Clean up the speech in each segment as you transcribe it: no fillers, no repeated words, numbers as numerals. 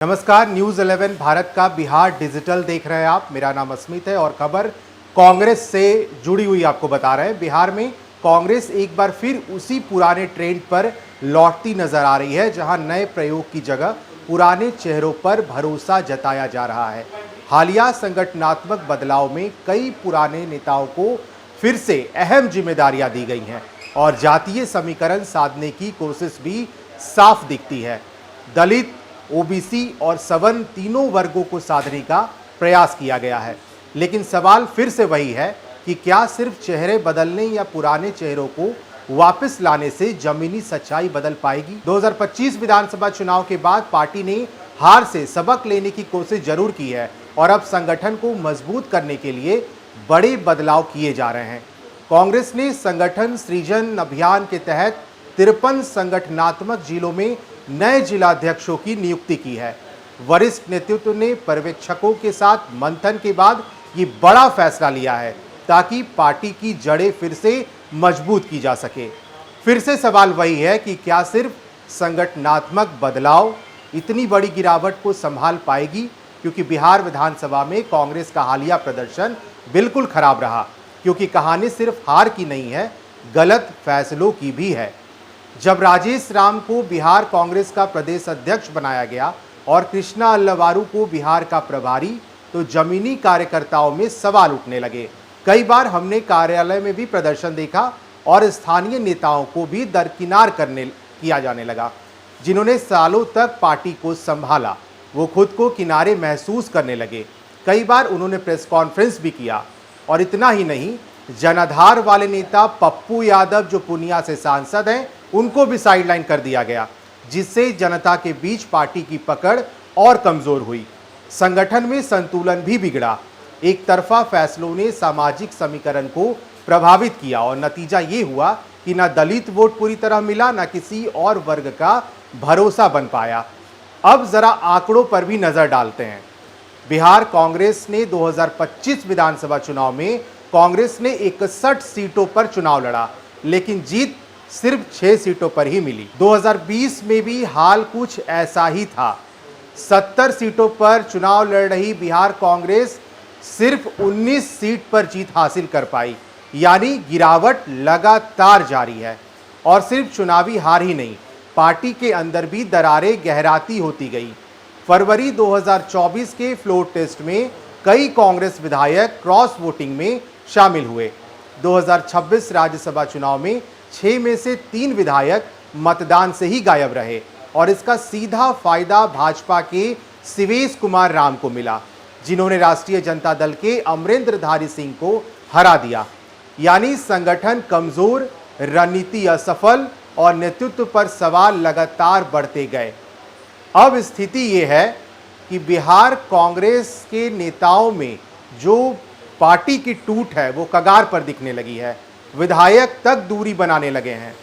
नमस्कार, न्यूज़ 11 भारत का बिहार डिजिटल देख रहे हैं आप। मेरा नाम अस्मित है और खबर कांग्रेस से जुड़ी हुई आपको बता रहे हैं। बिहार में कांग्रेस एक बार फिर उसी पुराने ट्रेंड पर लौटती नजर आ रही है, जहां नए प्रयोग की जगह पुराने चेहरों पर भरोसा जताया जा रहा है। हालिया संगठनात्मक बदलाव में कई पुराने नेताओं को फिर से अहम जिम्मेदारियां दी गई हैं और जातीय समीकरण साधने की कोशिश भी साफ दिखती है। दलित, ओबीसी और सवर्ण तीनों वर्गों को साधने का प्रयास किया गया है, लेकिन सवाल फिर से वही है कि क्या सिर्फ चेहरे बदलने या पुराने चेहरों को वापस लाने से जमीनी सच्चाई बदल पाएगी। 2025 विधानसभा चुनाव के बाद पार्टी ने हार से सबक लेने की कोशिश जरूर की है और अब संगठन को मजबूत करने के लिए बड़े बदलाव किए जा रहे हैं। कांग्रेस ने संगठन सृजन अभियान के तहत 53 संगठनात्मक जिलों में नए जिलाध्यक्षों की नियुक्ति की है। वरिष्ठ नेतृत्व ने पर्यवेक्षकों के साथ मंथन के बाद ये बड़ा फैसला लिया है ताकि पार्टी की जड़ें फिर से मजबूत की जा सके। फिर से सवाल वही है कि क्या सिर्फ संगठनात्मक बदलाव इतनी बड़ी गिरावट को संभाल पाएगी, क्योंकि बिहार विधानसभा में कांग्रेस का हालिया प्रदर्शन बिल्कुल खराब रहा, क्योंकि कहानी सिर्फ हार की नहीं है, गलत फैसलों की भी है। जब राजेश राम को बिहार कांग्रेस का प्रदेश अध्यक्ष बनाया गया और कृष्णा अल्लवारू को बिहार का प्रभारी, तो जमीनी कार्यकर्ताओं में सवाल उठने लगे। कई बार हमने कार्यालय में भी प्रदर्शन देखा और स्थानीय नेताओं को भी दरकिनार किया जाने लगा। जिन्होंने सालों तक पार्टी को संभाला, वो खुद को किनारे महसूस करने लगे। कई बार उन्होंने प्रेस कॉन्फ्रेंस भी किया और इतना ही नहीं, जनाधार वाले नेता पप्पू यादव जो पूर्णिया से सांसद हैं, उनको भी साइडलाइन कर दिया गया, जिससे जनता के बीच पार्टी की पकड़ और कमजोर हुई। संगठन में संतुलन भी बिगड़ा। एक तरफा फैसलों ने सामाजिक समीकरण को प्रभावित किया और नतीजा ये हुआ कि ना दलित वोट पूरी तरह मिला, ना किसी और वर्ग का भरोसा बन पाया। अब जरा आंकड़ों पर भी नजर डालते हैं। बिहार कांग्रेस ने 2025 विधानसभा चुनाव में कांग्रेस ने 61 सीटों पर चुनाव लड़ा, लेकिन जीत सिर्फ 6 सीटों पर ही मिली। 2020 में भी हाल कुछ ऐसा ही था। 70 सीटों पर चुनाव लड़ रही बिहार कांग्रेस सिर्फ 19 सीट पर जीत हासिल कर पाई, यानी गिरावट लगातार जारी है। और सिर्फ चुनावी हार ही नहीं, पार्टी के अंदर भी दरारें गहराती होती गई। फरवरी 2024 के फ्लोर टेस्ट में कई कांग्रेस विधायक क्रॉस वोटिंग में शामिल हुए। 2026 राज्यसभा चुनाव में 6 में से 3 विधायक मतदान से ही गायब रहे और इसका सीधा फायदा भाजपा के शिवेश कुमार राम को मिला, जिन्होंने राष्ट्रीय जनता दल के अमरेंद्रधारी सिंह को हरा दिया। यानी संगठन कमजोर, रणनीति असफल और नेतृत्व पर सवाल लगातार बढ़ते गए। अब स्थिति ये है कि बिहार कांग्रेस के नेताओं में जो पार्टी की टूट है वो कगार पर दिखने लगी है। विधायक तक दूरी बनाने लगे हैं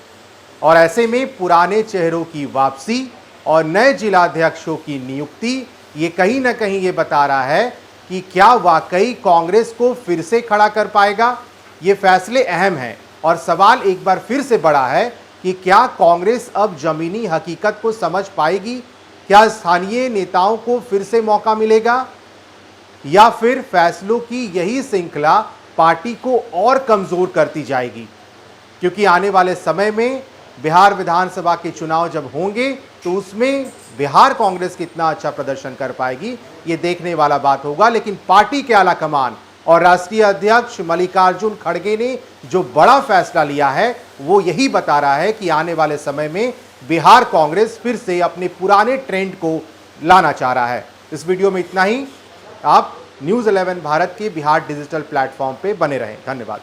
और ऐसे में पुराने चेहरों की वापसी और नए जिलाध्यक्षों की नियुक्ति, ये कहीं ना कहीं ये बता रहा है कि क्या वाकई कांग्रेस को फिर से खड़ा कर पाएगा। ये फैसले अहम हैं और सवाल एक बार फिर से बड़ा है कि क्या कांग्रेस अब जमीनी हकीकत को समझ पाएगी, क्या स्थानीय नेताओं को फिर से मौका मिलेगा, या फिर फैसलों की यही श्रृंखला पार्टी को और कमजोर करती जाएगी। क्योंकि आने वाले समय में बिहार विधानसभा के चुनाव जब होंगे तो उसमें बिहार कांग्रेस कितना अच्छा प्रदर्शन कर पाएगी, ये देखने वाला बात होगा। लेकिन पार्टी के आला कमान और राष्ट्रीय अध्यक्ष मल्लिकार्जुन खड़गे ने जो बड़ा फैसला लिया है, वो यही बता रहा है कि आने वाले समय में बिहार कांग्रेस फिर से अपने पुराने ट्रेंड को लाना चाह रहा है। इस वीडियो में इतना ही। आप न्यूज़ 11 भारत के बिहार डिजिटल प्लेटफॉर्म पे बने रहें। धन्यवाद।